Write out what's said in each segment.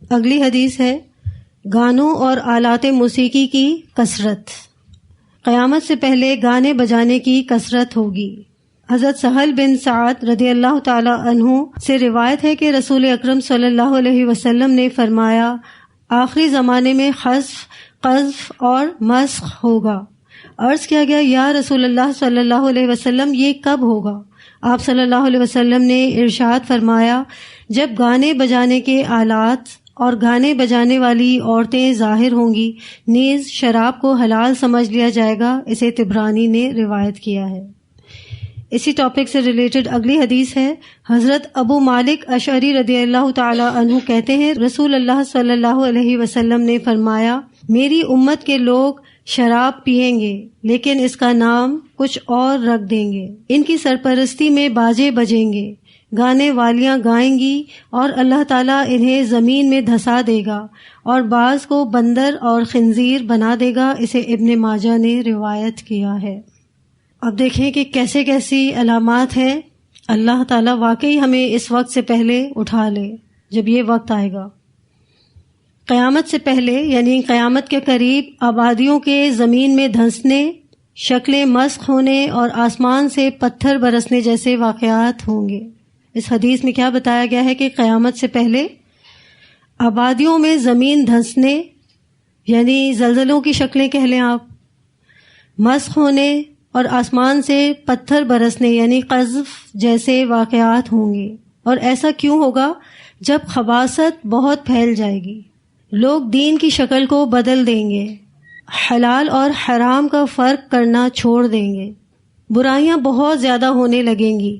اگلی حدیث ہے گانوں اور آلات موسیقی کی کثرت. قیامت سے پہلے گانے بجانے کی کثرت ہوگی. حضرت سہل بن سعد رضی اللہ تعالی عنہ سے روایت ہے کہ رسول اکرم صلی اللہ علیہ وسلم نے فرمایا آخری زمانے میں خسف، قذف اور مسخ ہوگا. عرض کیا گیا یا رسول اللہ صلی اللہ علیہ وسلم یہ کب ہوگا؟ آپ صلی اللہ علیہ وسلم نے ارشاد فرمایا جب گانے بجانے کے آلات اور گانے بجانے والی عورتیں ظاہر ہوں گی، نیز شراب کو حلال سمجھ لیا جائے گا. اسے طبرانی نے روایت کیا ہے. اسی ٹاپک سے ریلیٹڈ اگلی حدیث ہے حضرت ابو مالک اشعری رضی اللہ تعالی عنہ کہتے ہیں رسول اللہ صلی اللہ علیہ وسلم نے فرمایا میری امت کے لوگ شراب پیئیں گے لیکن اس کا نام کچھ اور رکھ دیں گے. ان کی سرپرستی میں باجے بجیں گے، گانے والیاں گائیں گی اور اللہ تعالیٰ انہیں زمین میں دھسا دے گا اور بعض کو بندر اور خنزیر بنا دے گا. اسے ابن ماجہ نے روایت کیا ہے. اب دیکھیں کہ کیسے کیسی علامات ہیں. اللہ تعالیٰ واقعی ہمیں اس وقت سے پہلے اٹھا لے جب یہ وقت آئے گا. قیامت سے پہلے یعنی قیامت کے قریب آبادیوں کے زمین میں دھنسنے، شکلیں مسخ ہونے اور آسمان سے پتھر برسنے جیسے واقعات ہوں گے. اس حدیث میں کیا بتایا گیا ہے کہ قیامت سے پہلے آبادیوں میں زمین دھنسنے یعنی زلزلوں کی شکلیں کہہ لیں آپ، مسخ ہونے اور آسمان سے پتھر برسنے یعنی قذف جیسے واقعات ہوں گے. اور ایسا کیوں ہوگا؟ جب خباثت بہت پھیل جائے گی، لوگ دین کی شکل کو بدل دیں گے، حلال اور حرام کا فرق کرنا چھوڑ دیں گے، برائیاں بہت زیادہ ہونے لگیں گی،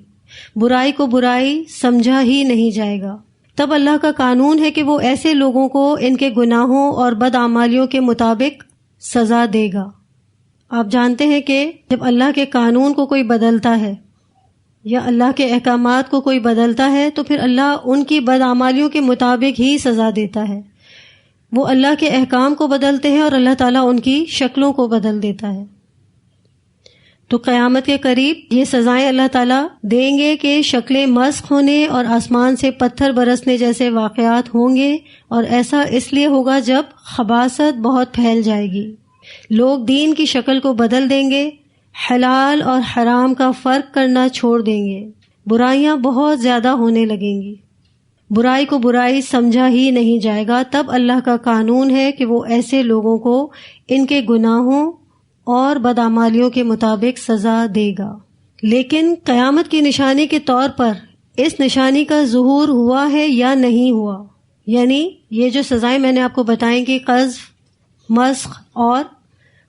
برائی کو برائی سمجھا ہی نہیں جائے گا. تب اللہ کا قانون ہے کہ وہ ایسے لوگوں کو ان کے گناہوں اور بدعمالیوں کے مطابق سزا دے گا. آپ جانتے ہیں کہ جب اللہ کے قانون کو کوئی بدلتا ہے یا اللہ کے احکامات کو کوئی بدلتا ہے تو پھر اللہ ان کی بدعمالیوں کے مطابق ہی سزا دیتا ہے. وہ اللہ کے احکام کو بدلتے ہیں اور اللہ تعالیٰ ان کی شکلوں کو بدل دیتا ہے. تو قیامت کے قریب یہ سزائیں اللہ تعالیٰ دیں گے کہ شکلیں مسخ ہونے اور آسمان سے پتھر برسنے جیسے واقعات ہوں گے. اور ایسا اس لیے ہوگا جب خباثت بہت پھیل جائے گی، لوگ دین کی شکل کو بدل دیں گے، حلال اور حرام کا فرق کرنا چھوڑ دیں گے، برائیاں بہت زیادہ ہونے لگیں گی، برائی کو برائی سمجھا ہی نہیں جائے گا. تب اللہ کا قانون ہے کہ وہ ایسے لوگوں کو ان کے گناہوں اور بدعمالیوں کے مطابق سزا دے گا. لیکن قیامت کی نشانی کے طور پر اس نشانی کا ظہور ہوا ہے یا نہیں ہوا، یعنی یہ جو سزائیں میں نے آپ کو بتائیں کہ قذف، مسخ اور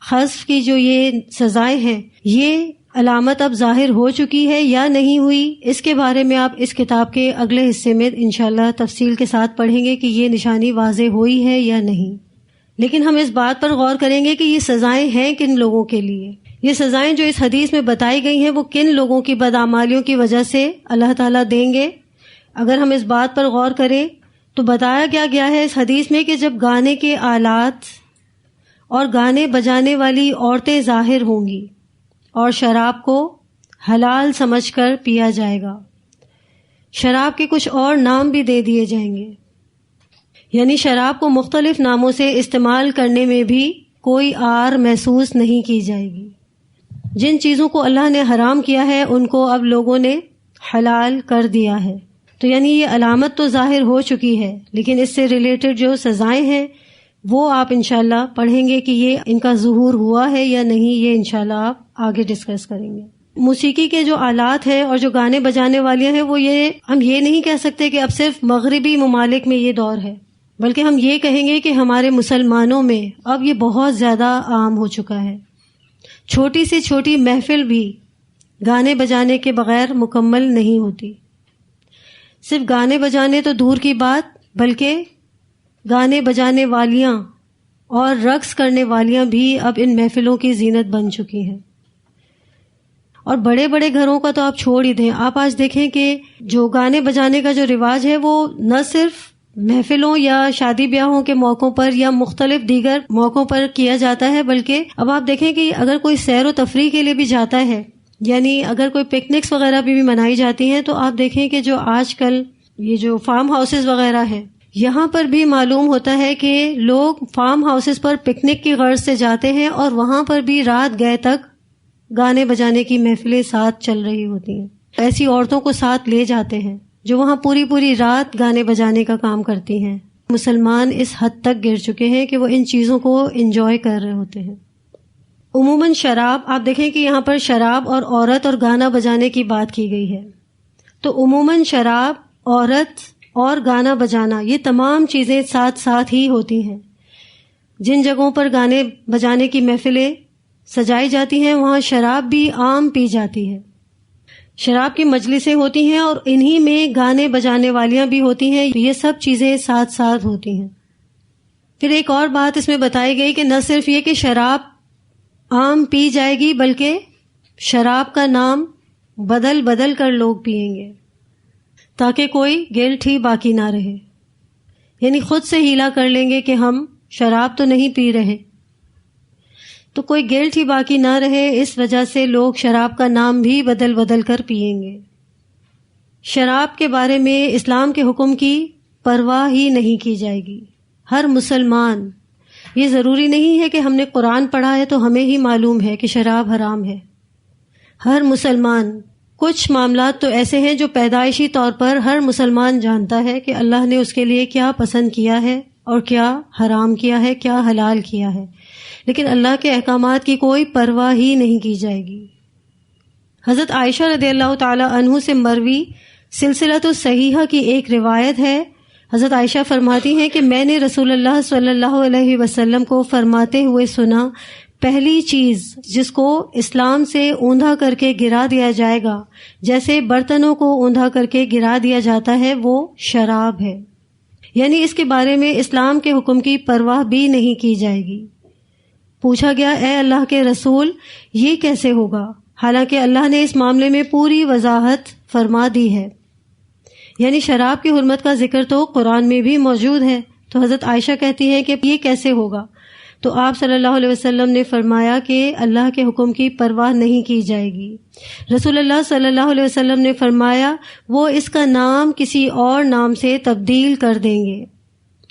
خسف کی جو یہ سزائیں ہیں، یہ علامت اب ظاہر ہو چکی ہے یا نہیں ہوئی، اس کے بارے میں آپ اس کتاب کے اگلے حصے میں انشاءاللہ تفصیل کے ساتھ پڑھیں گے کہ یہ نشانی واضح ہوئی ہے یا نہیں. لیکن ہم اس بات پر غور کریں گے کہ یہ سزائیں ہیں کن لوگوں کے لیے. یہ سزائیں جو اس حدیث میں بتائی گئی ہیں وہ کن لوگوں کی بدعمالیوں کی وجہ سے اللہ تعالیٰ دیں گے. اگر ہم اس بات پر غور کریں تو بتایا گیا ہے اس حدیث میں کہ جب گانے کے آلات اور گانے بجانے والی عورتیں ظاہر ہوں گی اور شراب کو حلال سمجھ کر پیا جائے گا. شراب کے کچھ اور نام بھی دے دیے جائیں گے، یعنی شراب کو مختلف ناموں سے استعمال کرنے میں بھی کوئی آر محسوس نہیں کی جائے گی. جن چیزوں کو اللہ نے حرام کیا ہے ان کو اب لوگوں نے حلال کر دیا ہے. تو یعنی یہ علامت تو ظاہر ہو چکی ہے، لیکن اس سے ریلیٹڈ جو سزائیں ہیں وہ آپ انشاءاللہ پڑھیں گے کہ یہ ان کا ظہور ہوا ہے یا نہیں. یہ انشاءاللہ آپ آگے ڈسکس کریں گے. موسیقی کے جو آلات ہیں اور جو گانے بجانے والیاں ہیں وہ ہم یہ نہیں کہہ سکتے کہ اب صرف مغربی ممالک میں یہ دور ہے، بلکہ ہم یہ کہیں گے کہ ہمارے مسلمانوں میں اب یہ بہت زیادہ عام ہو چکا ہے. چھوٹی سے چھوٹی محفل بھی گانے بجانے کے بغیر مکمل نہیں ہوتی. صرف گانے بجانے تو دور کی بات، بلکہ گانے بجانے والیاں اور رقص کرنے والیاں بھی اب ان محفلوں کی زینت بن چکی ہیں. اور بڑے بڑے گھروں کا تو آپ چھوڑ ہی دیں. آپ آج دیکھیں کہ جو گانے بجانے کا جو رواج ہے وہ نہ صرف محفلوں یا شادی بیاہوں کے موقعوں پر یا مختلف دیگر موقعوں پر کیا جاتا ہے، بلکہ اب آپ دیکھیں کہ اگر کوئی سیر و تفریح کے لیے بھی جاتا ہے، یعنی اگر کوئی پکنکس وغیرہ بھی منائی جاتی ہیں، تو آپ دیکھیں کہ جو آج کل یہ جو فارم ہاؤسز وغیرہ ہیں یہاں پر بھی معلوم ہوتا ہے کہ لوگ فارم ہاؤسز پر پکنک کی غرض سے جاتے ہیں اور وہاں پر بھی رات گئے تک گانے بجانے کی محفلیں ساتھ چل رہی ہوتی ہیں. ایسی عورتوں کو ساتھ لے جاتے ہیں جو وہاں پوری پوری رات گانے بجانے کا کام کرتی ہیں. مسلمان اس حد تک گر چکے ہیں کہ وہ ان چیزوں کو انجوائے کر رہے ہوتے ہیں. عموماً شراب، آپ دیکھیں کہ یہاں پر شراب اور عورت اور گانا بجانے کی بات کی گئی ہے. تو عموماً شراب، عورت اور گانا بجانا یہ تمام چیزیں ساتھ ساتھ ہی ہوتی ہیں. جن جگہوں پر گانے بجانے کی محفلیں سجائی جاتی ہیں وہاں شراب بھی عام پی جاتی ہے. شراب کی مجلسیں ہوتی ہیں اور انہی میں گانے بجانے والیاں بھی ہوتی ہیں. یہ سب چیزیں ساتھ ساتھ ہوتی ہیں. پھر ایک اور بات اس میں بتائی گئی کہ نہ صرف یہ کہ شراب عام پی جائے گی بلکہ شراب کا نام بدل بدل کر لوگ پئیں گے تاکہ کوئی گلٹ ہی باقی نہ رہے. یعنی خود سے ہیلا کر لیں گے کہ ہم شراب تو نہیں پی رہے، تو کوئی گلٹ ہی باقی نہ رہے. اس وجہ سے لوگ شراب کا نام بھی بدل بدل کر پئیں گے. شراب کے بارے میں اسلام کے حکم کی پرواہ ہی نہیں کی جائے گی. ہر مسلمان، یہ ضروری نہیں ہے کہ ہم نے قرآن پڑھا ہے تو ہمیں ہی معلوم ہے کہ شراب حرام ہے. ہر مسلمان، کچھ معاملات تو ایسے ہیں جو پیدائشی طور پر ہر مسلمان جانتا ہے کہ اللہ نے اس کے لیے کیا پسند کیا ہے اور کیا حرام کیا ہے، کیا حلال کیا ہے، لیکن اللہ کے احکامات کی کوئی پرواہ ہی نہیں کی جائے گی. حضرت عائشہ رضی اللہ تعالی عنہ سے مروی سلسلۃ الصحیحہ کی ایک روایت ہے. حضرت عائشہ فرماتی ہیں کہ میں نے رسول اللہ صلی اللہ علیہ وسلم کو فرماتے ہوئے سنا، پہلی چیز جس کو اسلام سے اوندھا کر کے گرا دیا جائے گا جیسے برتنوں کو اوندھا کر کے گرا دیا جاتا ہے وہ شراب ہے. یعنی اس کے بارے میں اسلام کے حکم کی پرواہ بھی نہیں کی جائے گی. پوچھا گیا، اے اللہ کے رسول یہ کیسے ہوگا؟ حالانکہ اللہ نے اس معاملے میں پوری وضاحت فرما دی ہے. یعنی شراب کی حرمت کا ذکر تو قرآن میں بھی موجود ہے. تو حضرت عائشہ کہتی ہیں کہ یہ کیسے ہوگا؟ تو آپ صلی اللہ علیہ وسلم نے فرمایا کہ اللہ کے حکم کی پرواہ نہیں کی جائے گی. رسول اللہ صلی اللہ علیہ وسلم نے فرمایا وہ اس کا نام کسی اور نام سے تبدیل کر دیں گے.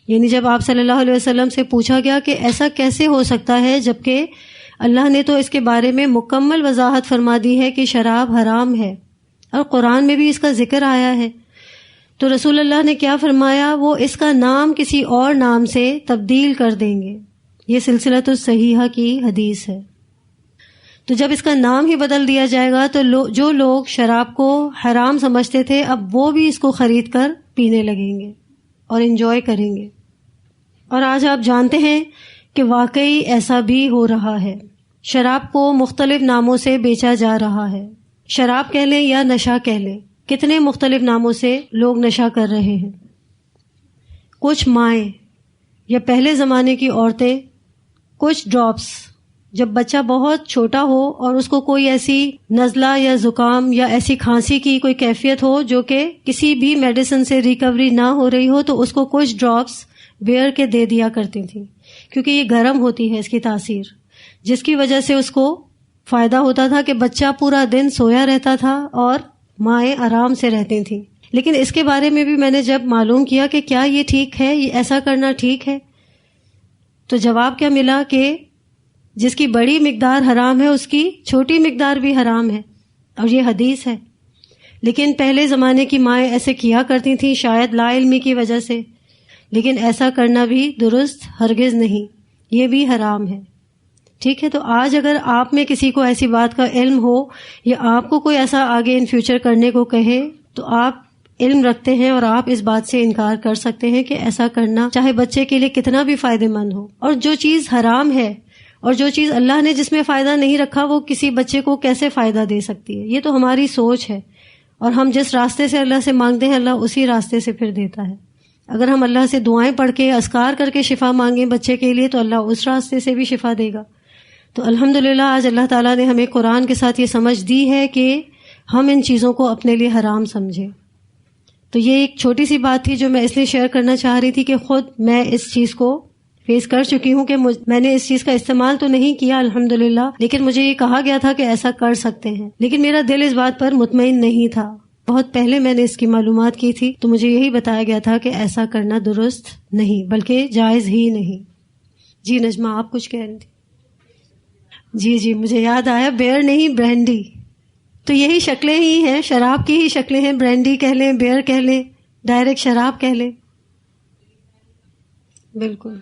یعنی جب آپ صلی اللہ علیہ وسلم سے پوچھا گیا کہ ایسا کیسے ہو سکتا ہے جبکہ اللہ نے تو اس کے بارے میں مکمل وضاحت فرما دی ہے کہ شراب حرام ہے اور قرآن میں بھی اس کا ذکر آیا ہے، تو رسول اللہ نے کیا فرمایا؟ وہ اس کا نام کسی اور نام سے تبدیل کر دیں گے. یہ سلسلۃ الصحیحہ کی حدیث ہے. تو جب اس کا نام ہی بدل دیا جائے گا تو جو لوگ شراب کو حرام سمجھتے تھے اب وہ بھی اس کو خرید کر پینے لگیں گے اور انجوائے کریں گے. اور آج آپ جانتے ہیں کہ واقعی ایسا بھی ہو رہا ہے. شراب کو مختلف ناموں سے بیچا جا رہا ہے. شراب کہہ لیں یا نشہ کہہ لیں، کتنے مختلف ناموں سے لوگ نشہ کر رہے ہیں. کچھ مائیں یا پہلے زمانے کی عورتیں کچھ ڈراپس، جب بچہ بہت چھوٹا ہو اور اس کو کوئی ایسی نزلہ یا زکام یا ایسی کھانسی کی کوئی کیفیت ہو جو کہ کسی بھی میڈیسن سے ریکوری نہ ہو رہی ہو، تو اس کو کچھ ڈراپس بیئر کے دے دیا کرتی تھیں کیونکہ یہ گرم ہوتی ہے اس کی تاثیر، جس کی وجہ سے اس کو فائدہ ہوتا تھا کہ بچہ پورا دن سویا رہتا تھا اور مائیں آرام سے رہتی تھیں. لیکن اس کے بارے میں بھی میں نے جب معلوم کیا کہ کیا یہ ٹھیک ہے، یہ ایسا کرنا ٹھیک ہے، تو جواب کیا ملا کہ جس کی بڑی مقدار حرام ہے اس کی چھوٹی مقدار بھی حرام ہے، اور یہ حدیث ہے. لیکن پہلے زمانے کی مائیں ایسے کیا کرتی تھیں شاید لا علمی کی وجہ سے، لیکن ایسا کرنا بھی درست ہرگز نہیں، یہ بھی حرام ہے. ٹھیک ہے، تو آج اگر آپ میں کسی کو ایسی بات کا علم ہو یا آپ کو کوئی ایسا آگے ان فیوچر کرنے کو کہے تو آپ علم رکھتے ہیں اور آپ اس بات سے انکار کر سکتے ہیں کہ ایسا کرنا چاہے بچے کے لیے کتنا بھی فائدہ مند ہو. اور جو چیز حرام ہے اور جو چیز اللہ نے جس میں فائدہ نہیں رکھا وہ کسی بچے کو کیسے فائدہ دے سکتی ہے؟ یہ تو ہماری سوچ ہے، اور ہم جس راستے سے اللہ سے مانگتے ہیں اللہ اسی راستے سے پھر دیتا ہے. اگر ہم اللہ سے دعائیں پڑھ کے اذکار کر کے شفا مانگیں بچے کے لیے تو اللہ اس راستے سے بھی شفا دے گا. تو الحمدللہ آج اللہ تعالیٰ نے ہمیں قرآن کے ساتھ یہ سمجھ دی ہے کہ ہم ان چیزوں کو اپنے لیے حرام سمجھیں. تو یہ ایک چھوٹی سی بات تھی جو میں اس لیے شیئر کرنا چاہ رہی تھی کہ خود میں اس چیز کو فیس کر چکی ہوں کہ میں نے اس چیز کا استعمال تو نہیں کیا الحمدللہ، لیکن مجھے یہ کہا گیا تھا کہ ایسا کر سکتے ہیں، لیکن میرا دل اس بات پر مطمئن نہیں تھا. بہت پہلے میں نے اس کی معلومات کی تھی تو مجھے یہی بتایا گیا تھا کہ ایسا کرنا درست نہیں بلکہ جائز ہی نہیں. جی نجمہ آپ کچھ کہہ رہی تھی. جی مجھے یاد آیا، بیئر نہیں برینڈی، تو یہی شکلیں ہی ہیں، شراب کی ہی شکلیں ہیں، برینڈی کہہ لیں، بیئر کہہ لیں، ڈائریکٹ شراب کہہ لیں. بالکل.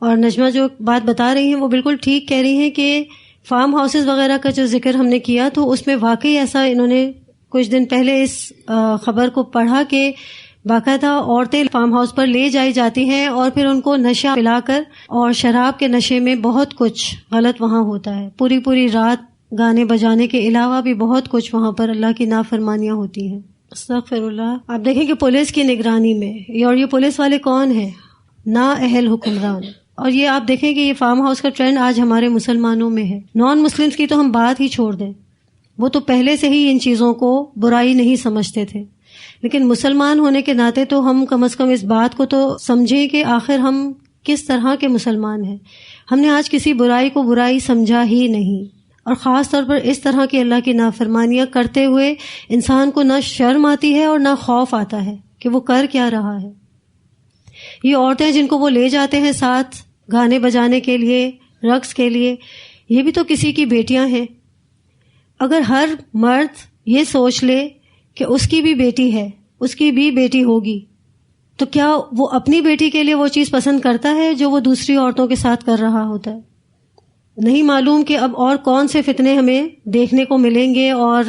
اور نجمہ جو بات بتا رہی ہیں وہ بالکل ٹھیک کہہ رہی ہیں کہ فارم ہاؤسز وغیرہ کا جو ذکر ہم نے کیا تو اس میں واقعی ایسا انہوں نے کچھ دن پہلے اس خبر کو پڑھا کہ باقاعدہ عورتیں فارم ہاؤس پر لے جائی جاتی ہیں اور پھر ان کو نشہ پلا کر اور شراب کے نشے میں بہت کچھ غلط وہاں ہوتا ہے. پوری رات گانے بجانے کے علاوہ بھی بہت کچھ وہاں پر اللہ کی نافرمانیاں ہوتی ہیں. استغفر اللہ. آپ دیکھیں کہ پولیس کی نگرانی میں، اور یہ پولیس والے کون ہیں؟ نا اہل حکمران. اور یہ آپ دیکھیں کہ یہ فارم ہاؤس کا ٹرینڈ آج ہمارے مسلمانوں میں ہے. نان مسلمز کی تو ہم بات ہی چھوڑ دیں، وہ تو پہلے سے ہی ان چیزوں کو برائی نہیں سمجھتے تھے، لیکن مسلمان ہونے کے ناطے تو ہم کم از کم اس بات کو تو سمجھیں کہ آخر ہم کس طرح کے مسلمان ہیں. ہم نے آج کسی برائی کو برائی سمجھا ہی نہیں، اور خاص طور پر اس طرح کی اللہ کی نافرمانیاں کرتے ہوئے انسان کو نہ شرم آتی ہے اور نہ خوف آتا ہے کہ وہ کر کیا رہا ہے. یہ عورتیں جن کو وہ لے جاتے ہیں ساتھ گانے بجانے کے لیے، رقص کے لیے، یہ بھی تو کسی کی بیٹیاں ہیں. اگر ہر مرد یہ سوچ لے کہ اس کی بھی بیٹی ہے، اس کی بھی بیٹی ہوگی، تو کیا وہ اپنی بیٹی کے لیے وہ چیز پسند کرتا ہے جو وہ دوسری عورتوں کے ساتھ کر رہا ہوتا ہے؟ نہیں معلوم کہ اب اور کون سے فتنے ہمیں دیکھنے کو ملیں گے، اور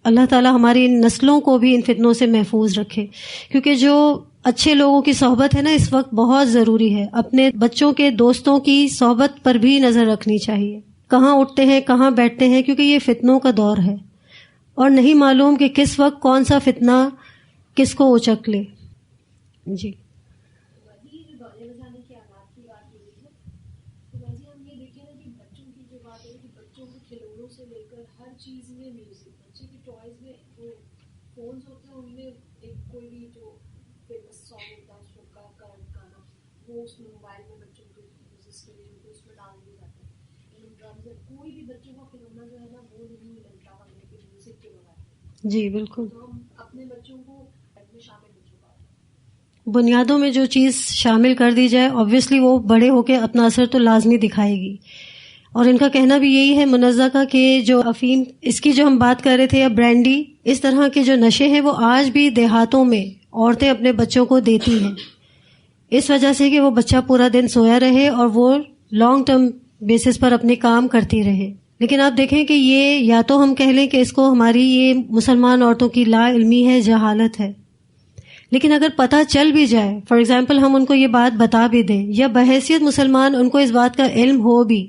اللہ تعالی ہماری ان نسلوں کو بھی ان فتنوں سے محفوظ رکھے. کیونکہ جو اچھے لوگوں کی صحبت ہے نا اس وقت بہت ضروری ہے. اپنے بچوں کے دوستوں کی صحبت پر بھی نظر رکھنی چاہیے، کہاں اٹھتے ہیں کہاں بیٹھتے ہیں، کیونکہ یہ فتنوں کا دور ہے اور نہیں معلوم کہ کس وقت کون سا فتنہ کس کو اچک لے. جی جی بالکل. بنیادوں میں جو چیز شامل کر دی جائے obviously وہ بڑے ہو کے اپنا اثر تو لازمی دکھائے گی. اور ان کا کہنا بھی یہی ہے منزہ کا کہ جو افیم اس کی جو ہم بات کر رہے تھے یا برینڈی، اس طرح کے جو نشے ہیں وہ آج بھی دیہاتوں میں عورتیں اپنے بچوں کو دیتی ہیں، اس وجہ سے کہ وہ بچہ پورا دن سویا رہے اور وہ لانگ ٹرم بیسس پر اپنے کام کرتی رہے. لیکن آپ دیکھیں کہ یہ یا تو ہم کہہ لیں کہ اس کو ہماری یہ مسلمان عورتوں کی لا علمی ہے، جہالت ہے. لیکن اگر پتہ چل بھی جائے، فار ایگزامپل ہم ان کو یہ بات بتا بھی دیں یا بحیثیت مسلمان ان کو اس بات کا علم ہو بھی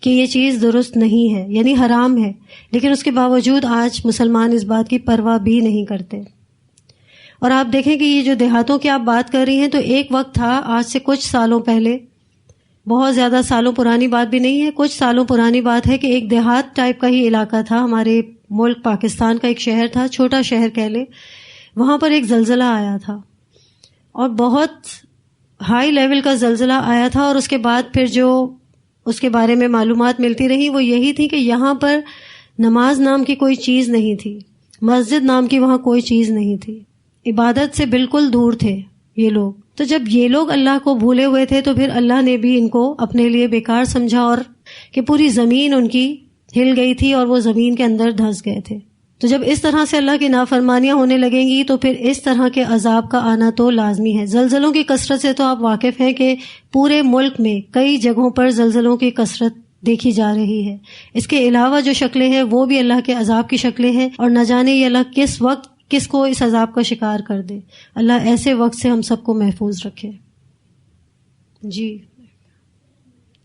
کہ یہ چیز درست نہیں ہے یعنی حرام ہے، لیکن اس کے باوجود آج مسلمان اس بات کی پرواہ بھی نہیں کرتے. اور آپ دیکھیں کہ یہ جو دیہاتوں کی آپ بات کر رہی ہیں تو ایک وقت تھا آج سے کچھ سالوں پہلے، بہت زیادہ سالوں پرانی بات بھی نہیں ہے، کچھ سالوں پرانی بات ہے کہ ایک دیہات ٹائپ کا ہی علاقہ تھا ہمارے ملک پاکستان کا، ایک شہر تھا، چھوٹا شہر کہہ لیں. وہاں پر ایک زلزلہ آیا تھا اور بہت ہائی لیول کا زلزلہ آیا تھا، اور اس کے بعد پھر جو اس کے بارے میں معلومات ملتی رہی وہ یہی تھی کہ یہاں پر نماز نام کی کوئی چیز نہیں تھی، مسجد نام کی وہاں کوئی چیز نہیں تھی، عبادت سے بالکل دور تھے یہ لوگ. تو جب یہ لوگ اللہ کو بھولے ہوئے تھے تو پھر اللہ نے بھی ان کو اپنے لیے بیکار سمجھا، اور کہ پوری زمین ان کی ہل گئی تھی اور وہ زمین کے اندر دھنس گئے تھے. تو جب اس طرح سے اللہ کی نافرمانیاں ہونے لگیں گی تو پھر اس طرح کے عذاب کا آنا تو لازمی ہے. زلزلوں کی کثرت سے تو آپ واقف ہیں کہ پورے ملک میں کئی جگہوں پر زلزلوں کی کثرت دیکھی جا رہی ہے. اس کے علاوہ جو شکلیں ہیں وہ بھی اللہ کے عذاب کی شکلیں ہیں، اور نہ جانے یہ اللہ کس وقت کس کو اس عذاب کا شکار کر دے. اللہ ایسے وقت سے ہم سب کو محفوظ رکھے. جی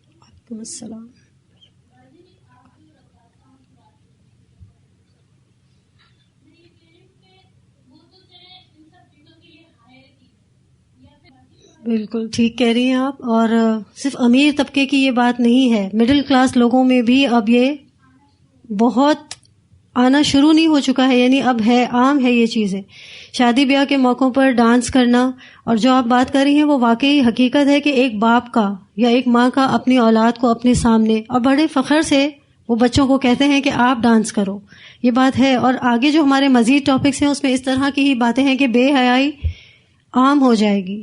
وعلیکم السلام. بالکل ٹھیک کہہ رہی ہیں آپ. اور صرف امیر طبقے کی یہ بات نہیں ہے، مڈل کلاس لوگوں میں بھی اب یہ بہت آنا شروع نہیں ہو چکا ہے، یعنی اب ہے، عام ہے یہ چیزیں. شادی بیاہ کے موقعوں پر ڈانس کرنا، اور جو آپ بات کر رہی ہیں وہ واقعی حقیقت ہے کہ ایک باپ کا یا ایک ماں کا اپنی اولاد کو اپنے سامنے اور بڑے فخر سے وہ بچوں کو کہتے ہیں کہ آپ ڈانس کرو. یہ بات ہے. اور آگے جو ہمارے مزید ٹاپکس ہیں اس میں اس طرح کی ہی باتیں ہیں کہ بے حیائی عام ہو جائے گی.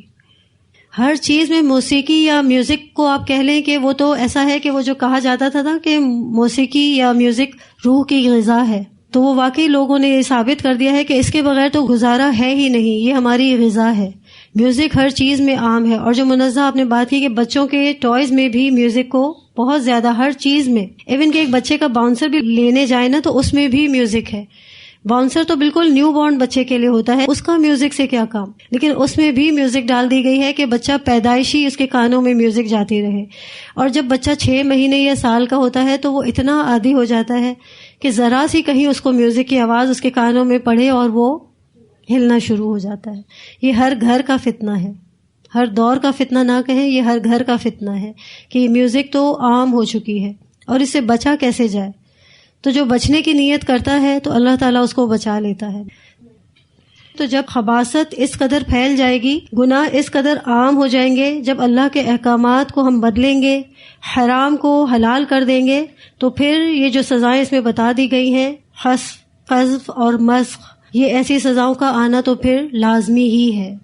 ہر چیز میں موسیقی یا میوزک کو آپ کہہ لیں کہ وہ تو ایسا ہے کہ وہ جو کہا جاتا تھا نا کہ موسیقی یا میوزک روح کی غذا ہے، تو وہ واقعی لوگوں نے یہ ثابت کر دیا ہے کہ اس کے بغیر تو گزارا ہے ہی نہیں، یہ ہماری غذا ہے. میوزک ہر چیز میں عام ہے. اور جو منزہ آپ نے بات کی کہ بچوں کے ٹوائز میں بھی میوزک کو بہت زیادہ، ہر چیز میں، ایون کہ ایک بچے کا باؤنسر بھی لینے جائے نا تو اس میں بھی میوزک ہے. باؤنسر تو بالکل نیو بورن بچے کے لیے ہوتا ہے، اس کا میوزک سے کیا کام، لیکن اس میں بھی میوزک ڈال دی گئی ہے کہ بچہ پیدائشی اس کے کانوں میں میوزک جاتی رہے. اور جب بچہ 6 مہینے یا سال کا ہوتا ہے تو وہ اتنا عادی ہو جاتا ہے کہ ذرا سی کہیں اس کو میوزک کی آواز اس کے کانوں میں پڑے اور وہ ہلنا شروع ہو جاتا ہے. یہ ہر گھر کا فتنہ ہے، ہر دور کا فتنہ نہ کہیں، یہ ہر گھر کا فتنہ ہے کہ میوزک تو عام ہو چکی ہے. اور اس سے بچا کیسے جائے؟ تو جو بچنے کی نیت کرتا ہے تو اللہ تعالیٰ اس کو بچا لیتا ہے. تو جب خباثت اس قدر پھیل جائے گی، گناہ اس قدر عام ہو جائیں گے، جب اللہ کے احکامات کو ہم بدلیں گے، حرام کو حلال کر دیں گے، تو پھر یہ جو سزائیں اس میں بتا دی گئی ہیں، حذف، قذف اور مسخ، یہ ایسی سزاؤں کا آنا تو پھر لازمی ہی ہے.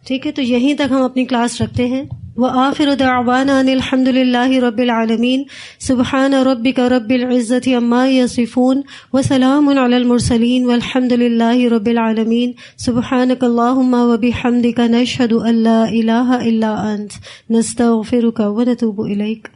ٹھیک ہے، تو یہیں تک ہم اپنی کلاس رکھتے ہیں. وآخر دعوانا ان الحمد للہ رب العالمین. سبحان ربک رب العزۃ عما یصفون وسلام علی المرسلین والحمد للہ رب العالمین. سبحانک اللہم وبحمدک نشہد ان لا الہ الا انت نستغفرک ونتوب الیک.